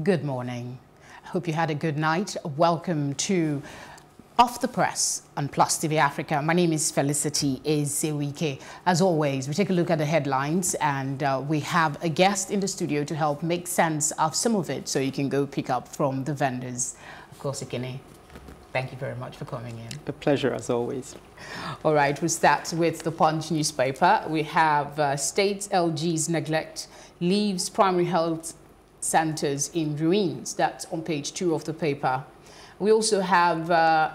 Good morning. I hope you had a good night. Welcome to Off the Press on Plus TV Africa. My name is Felicity Ezewike. As always, we take a look at the headlines and we have a guest in the studio to help make sense of some of it so you can go pick up from the vendors. Of course, Ikene, thank you very much for coming in. A pleasure, as always. All right, we'll start with the Punch newspaper. We have State LG's neglect leaves primary health centers in ruins. That's on page 2 of the paper. We also have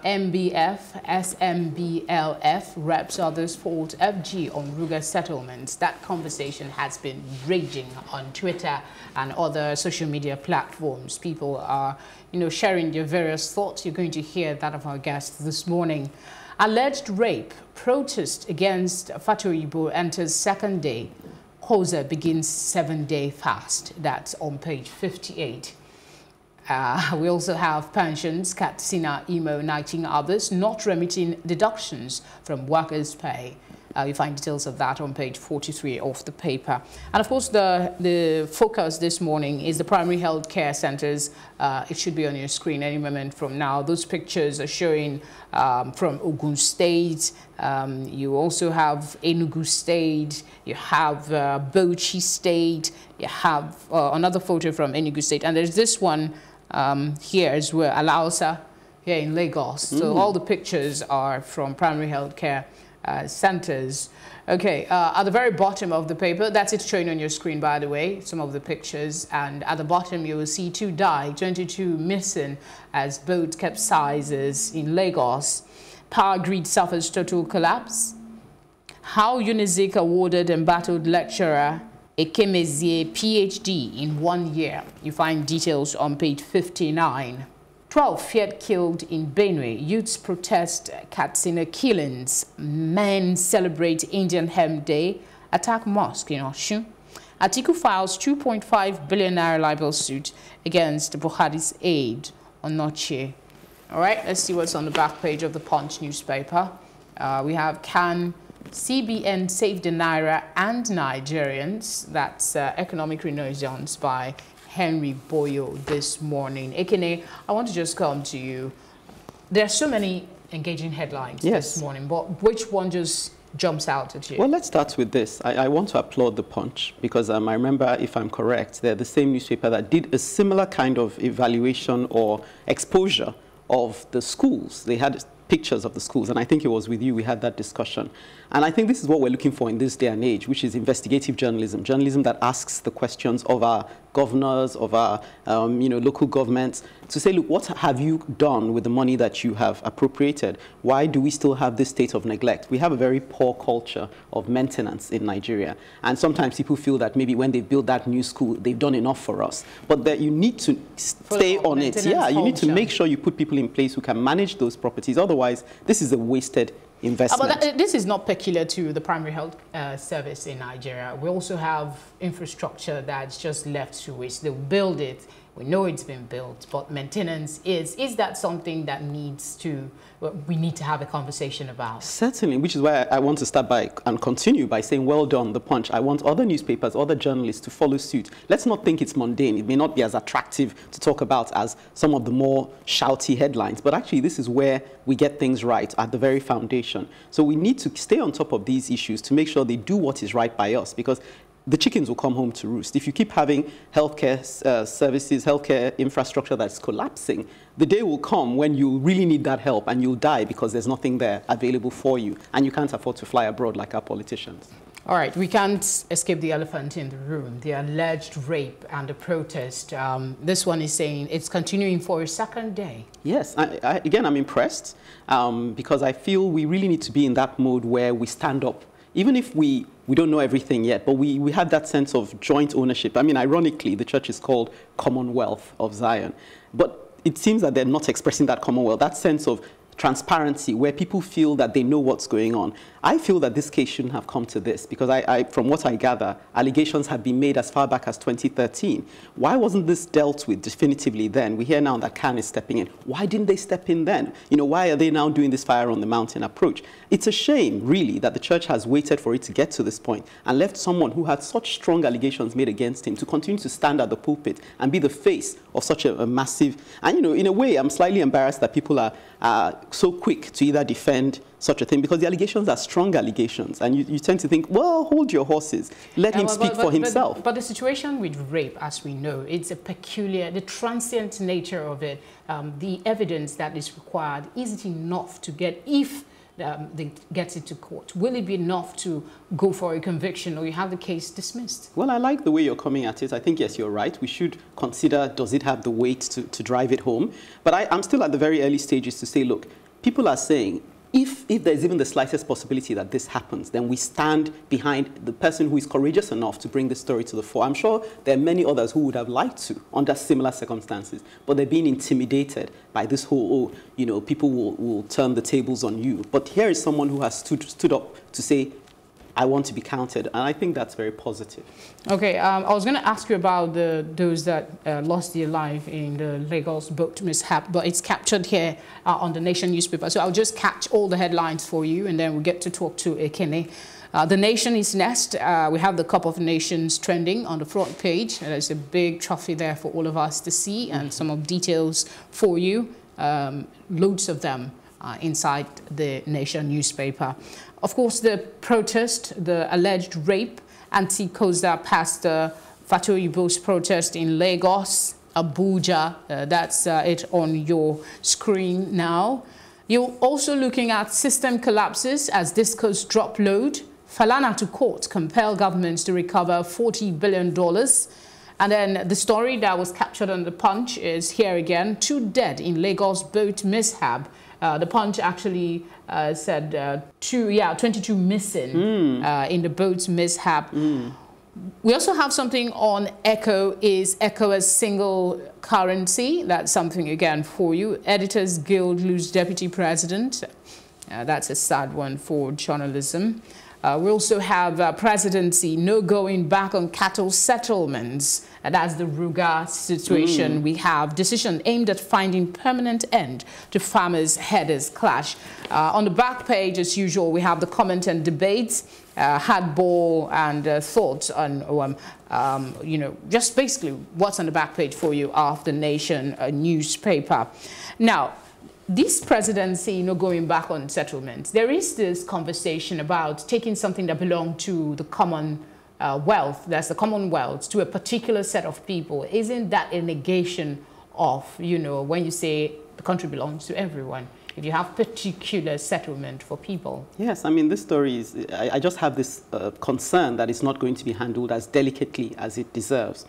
MBF, SMBLF, reps others fault FG on Ruga settlements. That conversation has been raging on Twitter and other social media platforms. People are, sharing their various thoughts. You're going to hear that of our guest this morning. Alleged rape, protest against Fatoyibo enters second day. Hosa begins 7-day fast. That's on page 58. We also have pensions, Katsina, Imo, knighting others, not remitting deductions from workers' pay. You find details of that on page 43 of the paper. And of course, the focus this morning is the primary health care centers. It should be on your screen any moment from now. Those pictures are showing from Ogun State. You also have Enugu State. You have Bauchi State. You have another photo from Enugu State. And there's this one here as well, Alausa, here in Lagos. So all the pictures are from primary health care centers. Okay, at the very bottom of the paper, that's it showing on your screen, by the way, some of the pictures. And at the bottom, you will see 2 died, 22 missing as boat capsizes in Lagos. Power grid suffers total collapse. How Unizik awarded embattled lecturer Ekemezie PhD in 1 year. You find details on page 59. 12 feared killed in Benue. Youths protest Katsina killings. Men celebrate Indian Hemp Day. Attack mosque in Osun. Atiku files 2.5 billion naira libel suit against Buhari's aide on Noche. All right, let's see what's on the back page of the Punch newspaper. We have Can CBN Save the Naira and Nigerians. That's economic renaissance by Henry Boyo this morning. Ekene, I want to just come to you. There are so many engaging headlines this morning, but which one just jumps out at you? Well, let's start with this. I want to applaud the Punch because I remember, if I'm correct, they're the same newspaper that did a similar kind of evaluation or exposure of the schools. They had pictures of the schools, and I think it was with you we had that discussion. And I think this is what we're looking for in this day and age, which is investigative journalism, journalism that asks the questions of our governors, of our local governments, to say, look, what have you done with the money that you have appropriated? Why do we still have this state of neglect? We have a very poor culture of maintenance in Nigeria. And sometimes people feel that maybe when they build that new school, they've done enough for us. But that you need to stay on it. Yeah, you need to make sure you put people in place who can manage those properties. Otherwise, this is a wasted investment. But this is not peculiar to the primary health service in Nigeria. We also have infrastructure that's just left to waste. They'll build it. We know it's been built, but maintenance is that something that we need to have a conversation about? Certainly, which is why I want to start by and continue by saying, well done, the Punch. I want other newspapers, other journalists to follow suit. Let's not think it's mundane. It may not be as attractive to talk about as some of the more shouty headlines, but actually this is where we get things right at the very foundation. So we need to stay on top of these issues to make sure they do what is right by us, because the chickens will come home to roost. If you keep having healthcare services, healthcare infrastructure that's collapsing, the day will come when you really need that help and you'll die because there's nothing there available for you and you can't afford to fly abroad like our politicians. All right, we can't escape the elephant in the room, the alleged rape and the protest. This one is saying it's continuing for a second day. Yes, again, I'm impressed because I feel we really need to be in that mode where we stand up. Even if we don't know everything yet, but we have that sense of joint ownership. I mean, ironically, the church is called Commonwealth of Zion. But it seems that they're not expressing that Commonwealth, that sense of transparency, where people feel that they know what's going on. I feel that this case shouldn't have come to this because from what I gather, allegations have been made as far back as 2013. Why wasn't this dealt with definitively then? We hear now that CAN is stepping in. Why didn't they step in then? You know, why are they now doing this fire on the mountain approach? It's a shame, really, that the church has waited for it to get to this point and left someone who had such strong allegations made against him to continue to stand at the pulpit and be the face of such a massive... And, you know, in a way, I'm slightly embarrassed that people are so quick to either defend such a thing because the allegations are strong allegations and you tend to think, well, hold your horses, let him speak for himself. But the situation with rape, as we know, it's a peculiar, the transient nature of it, the evidence that is required, is it enough to get, if they get it to court, will it be enough to go for a conviction or you have the case dismissed? Well, I like the way you're coming at it. I think, yes, you're right. We should consider, does it have the weight to drive it home? But I'm still at the very early stages to say, look, people are saying, if there's even the slightest possibility that this happens, then we stand behind the person who is courageous enough to bring this story to the fore. I'm sure there are many others who would have liked to under similar circumstances, but they're being intimidated by this whole, oh, you know, people will turn the tables on you. But here is someone who has stood up to say, I want to be counted, and I think that's very positive. Okay, I was going to ask you about those that lost their life in the Lagos boat mishap, but it's captured here on the Nation newspaper. So I'll just catch all the headlines for you, and then we'll get to talk to Ekene. The Nation is next. We have the Cup of Nations trending on the front page. There's a big trophy there for all of us to see, and some of details for you, loads of them inside the Nation newspaper. Of course, the protest, the alleged rape, Anti-Costa Pastor Fatoyibo's protest in Lagos, Abuja. That's it on your screen now. You're also looking at system collapses as discos drop load. Falana to court, compel governments to recover $40 billion. And then the story that was captured on the Punch is here again. 2 dead in Lagos boat mishap. The Punch actually said 22 missing in the boat mishap. We also have something on ECHO. Is ECHO a single currency? That's something, again, for you. Editors Guild lose deputy president. That's a sad one for journalism. We also have Presidency, no going back on cattle settlements. That's the Ruga situation. We have decision aimed at finding permanent end to farmers' headers clash. On the back page, as usual, we have the comment and debates, hardball and thoughts on, you know, just basically what's on the back page for you of the Nation newspaper. Now, this presidency, you know, going back on settlements, there is this conversation about taking something that belonged to the common wealth, that's the Commonwealth, to a particular set of people. Isn't that a negation of, you know, when you say the country belongs to everyone, if you have particular settlement for people? Yes, I mean, this story is, I just have this concern that it's not going to be handled as delicately as it deserves.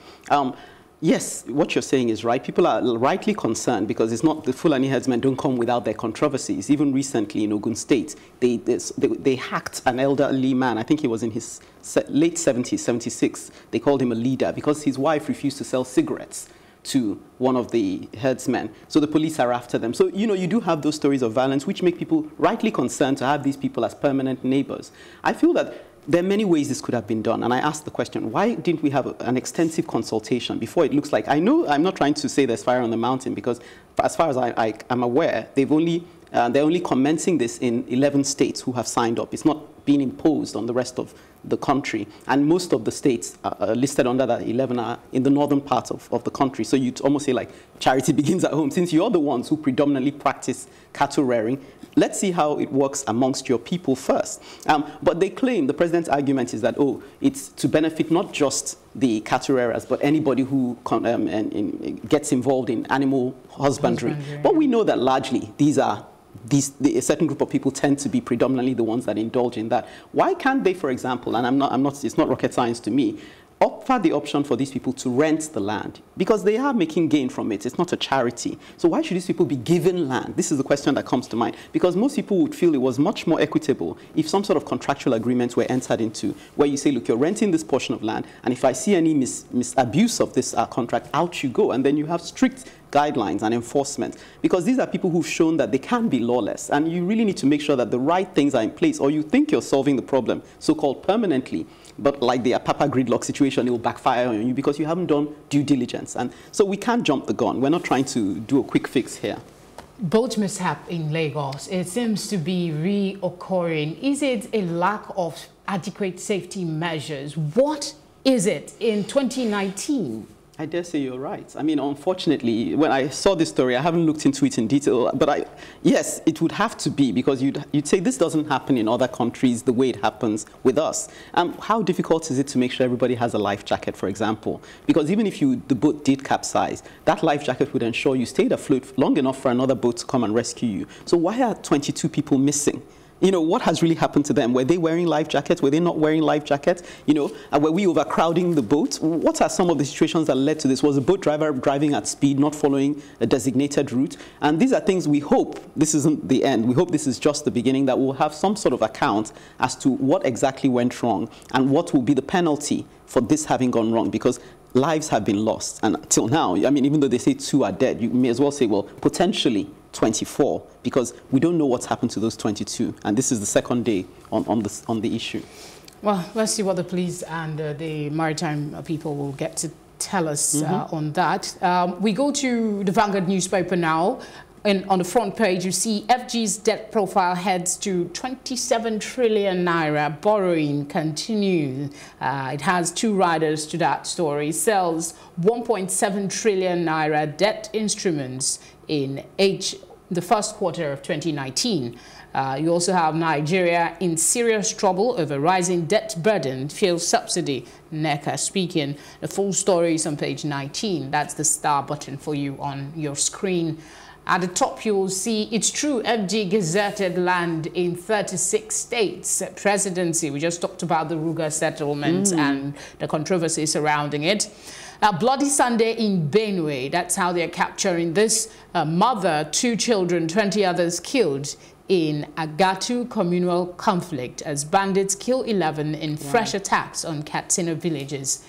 Yes, what you're saying is right. People are rightly concerned because it's not, the Fulani herdsmen don't come without their controversies. Even recently in Ogun State, they hacked an elderly man. I think he was in his late 70s, 76. They called him a leader because his wife refused to sell cigarettes to one of the herdsmen. So the police are after them. So, you know, you do have those stories of violence which make people rightly concerned to have these people as permanent neighbors. I feel that there are many ways this could have been done. And I asked the question, why didn't we have an extensive consultation before it looks like, I know I'm not trying to say there's fire on the mountain because as far as I'm aware, they're only commencing this in 11 states who have signed up. It's not being imposed on the rest of the country. And most of the states listed under that 11 are in the northern part of the country. So you'd almost say like charity begins at home. Since you're the ones who predominantly practice cattle rearing, let's see how it works amongst your people first. But they claim, the president's argument is that, oh, it's to benefit not just the cattle rearers, but anybody who gets involved in animal husbandry. But we know that largely a certain group of people tend to be predominantly the ones that indulge in that. Why can't they, for example, and it's not rocket science to me, offer the option for these people to rent the land because they are making gain from it. It's not a charity. So why should these people be given land? This is the question that comes to mind, because most people would feel it was much more equitable if some sort of contractual agreements were entered into where you say, look, you're renting this portion of land, and if I see any misabuse of this contract, out you go. And then you have strict guidelines and enforcement, because these are people who've shown that they can be lawless, and you really need to make sure that the right things are in place, or you think you're solving the problem so-called permanently, but like the Apapa gridlock situation, it will backfire on you because you haven't done due diligence. And so we can't jump the gun. We're not trying to do a quick fix here. Boat mishap in Lagos, it seems to be reoccurring. Is it a lack of adequate safety measures? What is it in 2019? I dare say you're right. I mean, unfortunately, when I saw this story, I haven't looked into it in detail, but yes, it would have to be, because you'd say this doesn't happen in other countries the way it happens with us. How difficult is it to make sure everybody has a life jacket, for example? Because even if the boat did capsize, that life jacket would ensure you stayed afloat long enough for another boat to come and rescue you. So why are 22 people missing? You know, what has really happened to them? Were they wearing life jackets? Were they not wearing life jackets? You know, were we overcrowding the boat? What are some of the situations that led to this? Was the boat driver driving at speed, not following a designated route? And these are things we hope this isn't the end. We hope this is just the beginning, that we'll have some sort of account as to what exactly went wrong and what will be the penalty for this having gone wrong, because lives have been lost. And till now, I mean, even though they say 2 are dead, you may as well say, well, potentially 24, because we don't know what's happened to those 22. And this is the second day on the issue. Well, let's see what the police and the maritime people will get to tell us on that. We go to the Vanguard newspaper now. And on the front page, you see FG's debt profile heads to 27 trillion naira. Borrowing continues. It has 2 riders to that story. Sells 1.7 trillion naira debt instruments in the first quarter of 2019. You also have Nigeria in serious trouble over rising debt burden, fuel subsidy. NECA speaking. The full story is on page 19. That's the star button for you on your screen. At the top, you will see it's true, FG gazetted land in 36 states. Presidency, we just talked about the Ruga settlement and the controversy surrounding it. Bloody Sunday in Benue, that's how they're capturing this. Mother, 2 children, 20 others killed in Agatu communal conflict as bandits kill 11 in fresh attacks on Katsina villages.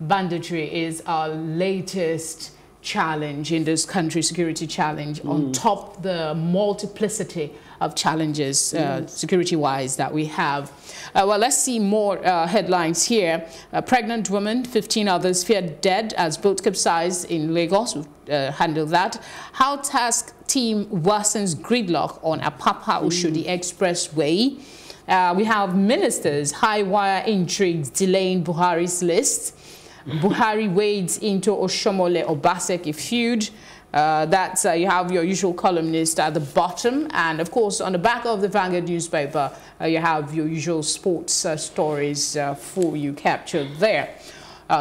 Banditry is our latest challenge in this country, security challenge, on top the multiplicity of challenges security-wise that we have. Well, let's see more headlines here. A pregnant woman, 15 others feared dead as boat capsized in Lagos. Handle that. How task team worsens gridlock on Apapa Oshodi Expressway. We have ministers, high wire intrigues delaying Buhari's list. Buhari wades into Oshomole Obaseki feud. That's you have your usual columnist at the bottom, and of course on the back of the Vanguard newspaper you have your usual sports stories for you captured there.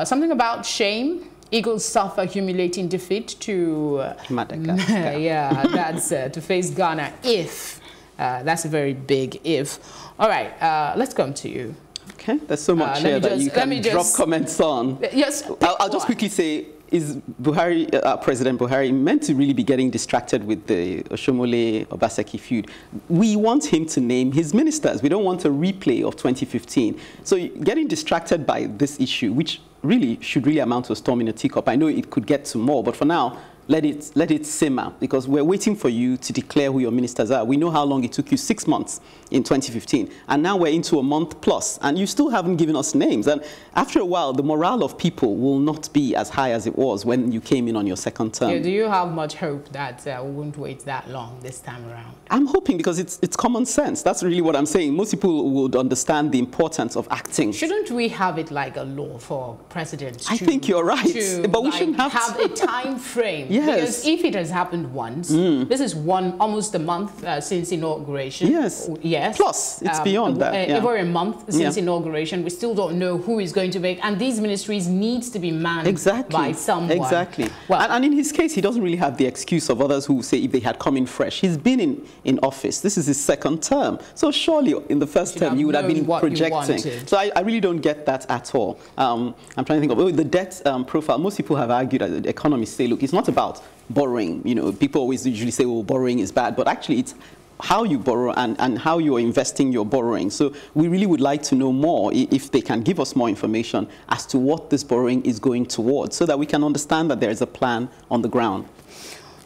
Something about shame. Eagles suffer humiliating defeat to Madagascar. Yeah, that's to face Ghana if. That's a very big if. All right, let's come to you. Okay, there's so much here that you can drop comments on. Yes, I'll just quickly say, is Buhari, President Buhari, meant to really be getting distracted with the Oshomole Obaseki feud? We want him to name his ministers. We don't want a replay of 2015. So getting distracted by this issue, which really should amount to a storm in a teacup. I know it could get to more, but for now, let it simmer, because we're waiting for you to declare who your ministers are. We know how long it took you, 6 months in 2015, and now we're into a month plus, and you still haven't given us names. And after a while, the morale of people will not be as high as it was when you came in on your second term. Yeah, do you have much hope that we won't wait that long this time around? I'm hoping, because it's common sense. That's really what I'm saying. Most people would understand the importance of acting. Shouldn't we have it like a law for presidents? I think you're right, but we shouldn't have a time frame. Yes. Because if it has happened once, this is almost a month since inauguration. Yes. Yes. Plus, it's beyond that. Over a month since inauguration, we still don't know who is going to make, and these ministries needs to be manned by someone. Exactly. Well, and in his case, he doesn't really have the excuse of others who say if they had come in fresh. He's been in office. This is his second term. So surely in the first term, you would have been projecting. So I really don't get that at all. I'm trying to think of the debt profile. Most people have argued, economists say, look, it's not about borrowing. You know, people always usually say, oh, borrowing is bad. But actually, it's how you borrow and how you are investing your borrowing. So we really would like to know more, if they can give us more information as to what this borrowing is going towards, so that we can understand that there is a plan on the ground.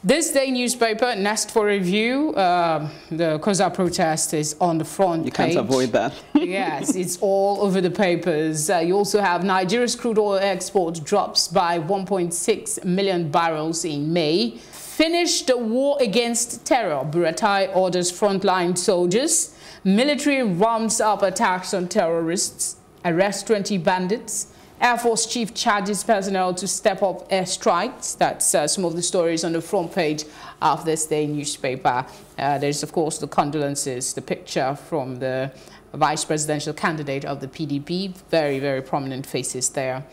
This day newspaper, next for review, the Koza protest is on the front page. You can't avoid that. Yes, it's all over the papers. You also have Nigeria's crude oil export drops by 1.6 million barrels in May. Finish the war against terror. Buratai orders frontline soldiers. Military ramps up attacks on terrorists. Arrest 20 bandits. Air Force Chief charges personnel to step up airstrikes. That's some of the stories on the front page of this day newspaper. There's, of course, the condolences, the picture from the vice presidential candidate of the PDP. Very, very prominent faces there.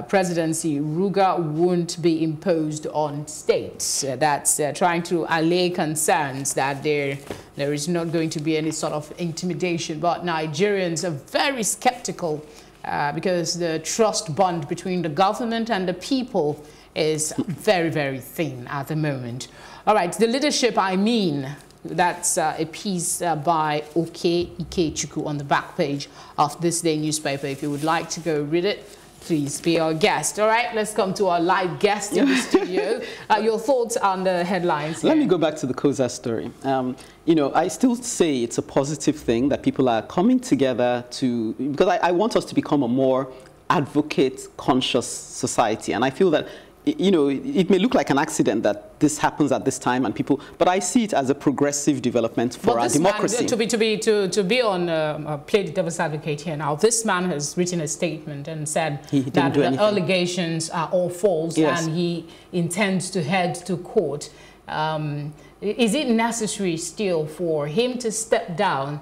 Presidency, Ruga won't be imposed on states. That's trying to allay concerns that there is not going to be any sort of intimidation. But Nigerians are very skeptical because the trust bond between the government and the people is very, very thin at the moment. All right, the leadership, that's a piece by Oke Ikechukwu on the back page of this day newspaper. If you would like to go read it, please be our guest. All right, let's come to our live guest in the studio. Your thoughts on the headlines here. Let me go back to the Koza story. You know, I still say it's a positive thing that people are coming together because I want us to become a more advocate-conscious society. And I feel that, you know, it may look like an accident that this happens at this time and people, but I see it as a progressive development for our democracy. To be on play the devil's advocate here now, this man has written a statement and said that the allegations are all false, and he intends to head to court. Is it necessary still for him to step down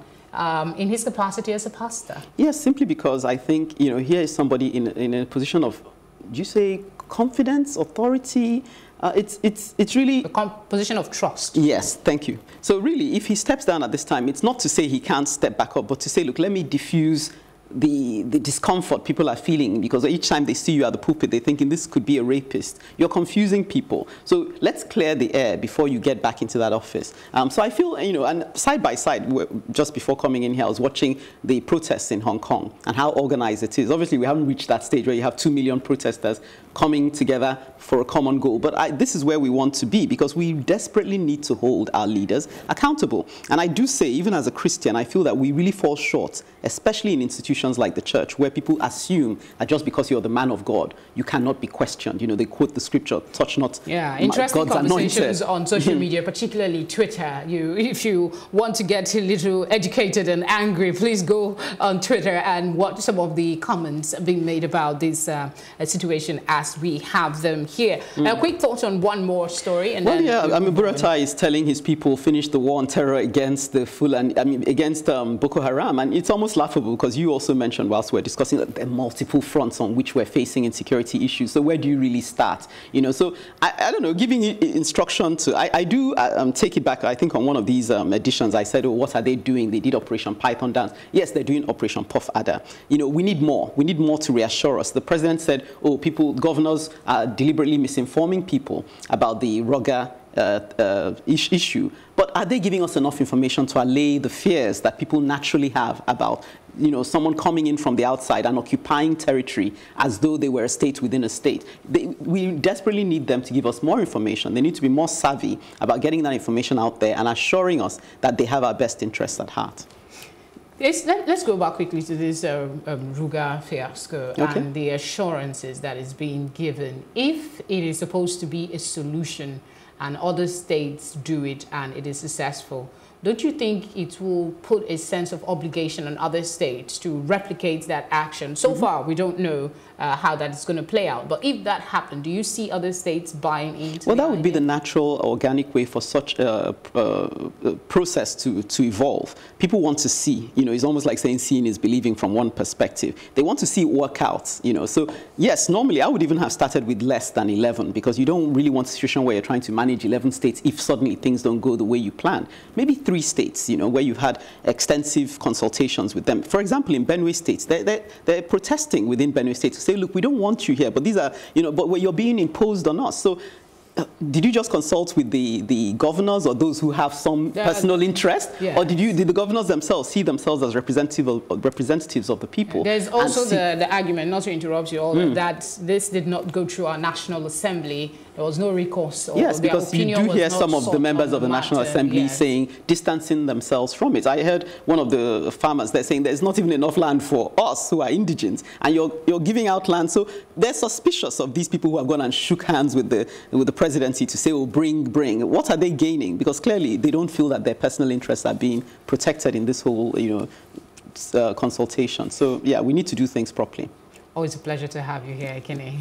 in his capacity as a pastor? Yes, simply because I think, you know, here is somebody in a position of, do you say confidence, authority? It's really a position of trust. Yes, thank you. So really, if he steps down at this time, it's not to say he can't step back up, but to say, look, let me diffuse the discomfort people are feeling, because each time they see you at the pulpit, they're thinking this could be a rapist. You're confusing people. So let's clear the air before you get back into that office. So I feel, you know, and side by side, just before coming in here, I was watching the protests in Hong Kong and how organized it is. Obviously, we haven't reached that stage where you have 2 million protesters coming together for a common goal. But this is where we want to be, because we desperately need to hold our leaders accountable. And I do say, even as a Christian, I feel that we really fall short, especially in institutions like the church, where people assume that just because you're the man of God, you cannot be questioned. You know, they quote the scripture, touch not interesting God's conversations anointed. On social media, particularly Twitter. If you want to get a little educated and angry, please go on Twitter and watch some of the comments being made about this situation as we have them here. A quick thought on one more story. And Buratai is telling his people finish the war on terror against against Boko Haram, and it's almost laughable because you also mentioned whilst we're discussing that there are multiple fronts on which we're facing insecurity issues. So where do you really start? You know, so I don't know, giving instruction to, I do take it back. I think on one of these editions, I said, oh, what are they doing? They did Operation Python Dance. Yes, they're doing Operation Puff Adder. You know, we need more. We need more to reassure us. The president said, oh, governors are deliberately misinforming people about the Ruga issue. But are they giving us enough information to allay the fears that people naturally have about, you know, someone coming in from the outside and occupying territory as though they were a state within a state? We desperately need them to give us more information. They need to be more savvy about getting that information out there and assuring us that they have our best interests at heart. Let's go back quickly to this Ruga fiasco and the assurances that is being given. If it is supposed to be a solution and other states do it and it is successful, don't you think it will put a sense of obligation on other states to replicate that action? So far, we don't know how that is going to play out. But if that happened, do you see other states buying into Well, that would be the natural, organic way for such a process to evolve. People want to see, it's almost like saying seeing is believing from one perspective. They want to see it work out, So, yes, normally I would even have started with less than 11 because you don't really want a situation where you're trying to manage 11 states if suddenly things don't go the way you plan. Maybe 3 states, where you've had extensive consultations with them. For example, in Benue State, they're protesting within Benue State to say, look, we don't want you here, but these are, but where you're being imposed on us. So did you just consult with the governors or those who have some personal interest? Yeah. Or did the governors themselves see themselves as representatives of the people? There's also the argument, not to interrupt you, that this did not go through our National Assembly. There was no recourse. Yes, because you do hear some of the members of the National Assembly saying, distancing themselves from it. I heard one of the farmers there saying there's not even enough land for us who are indigents, and you're giving out land. So they're suspicious of these people who have gone and shook hands with the presidency to say, oh, bring. What are they gaining? Because clearly they don't feel that their personal interests are being protected in this whole, consultation. So yeah, we need to do things properly. Always a pleasure to have you here, Kenny.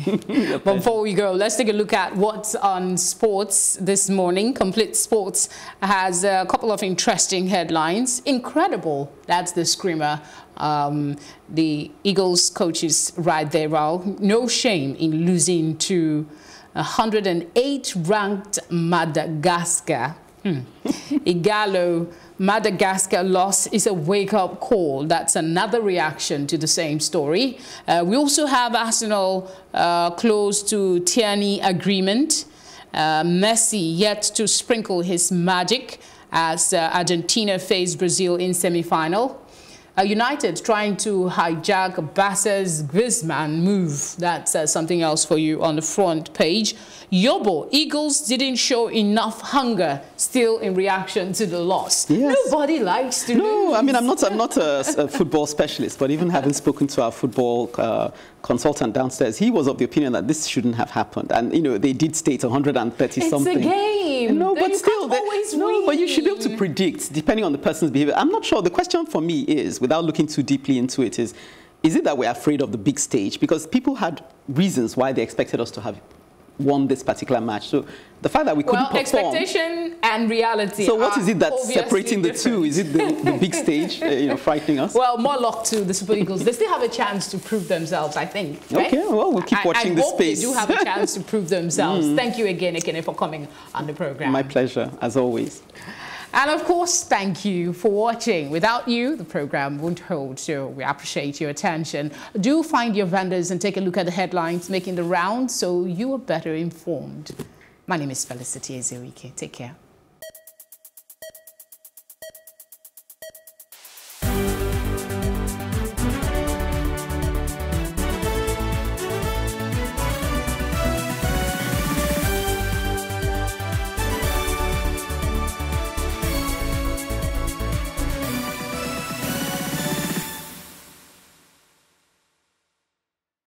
But before we go, let's take a look at what's on sports this morning. Complete Sports has a couple of interesting headlines. Incredible, that's the screamer. The Eagles coaches right there, Raul. No shame in losing to 108 ranked Madagascar. Igalo. Madagascar loss is a wake-up call. That's another reaction to the same story. We also have Arsenal close to Tierney agreement. Messi yet to sprinkle his magic as Argentina face Brazil in semi-final. United trying to hijack Barca's Griezmann move. That's something else for you on the front page. Yobo, Eagles didn't show enough hunger still in reaction to the loss. Yes. Nobody likes to lose. No, I mean, I'm not a football specialist, but even having spoken to our football consultant downstairs, he was of the opinion that this shouldn't have happened. And, they did state 130 something. It's a game. No, but still, but you should be able to predict, depending on the person's behavior. I'm not sure. The question for me is, without looking too deeply into it, is it that we're afraid of the big stage? Because people had reasons why they expected us to have won this particular match. So the fact that we couldn't perform... expectation and reality. So what is it that's separating the two? Is it the big stage, frightening us? Well, more luck to the Super Eagles. They still have a chance to prove themselves, I think. Right? Okay, well, we'll keep watching the space. They do have a chance to prove themselves. Thank you again, Ekene, for coming on the program. My pleasure, as always. And of course, thank you for watching. Without you, the program won't hold, so we appreciate your attention. Do find your vendors and take a look at the headlines making the rounds so you are better informed. My name is Felicity Ezewike. Take care.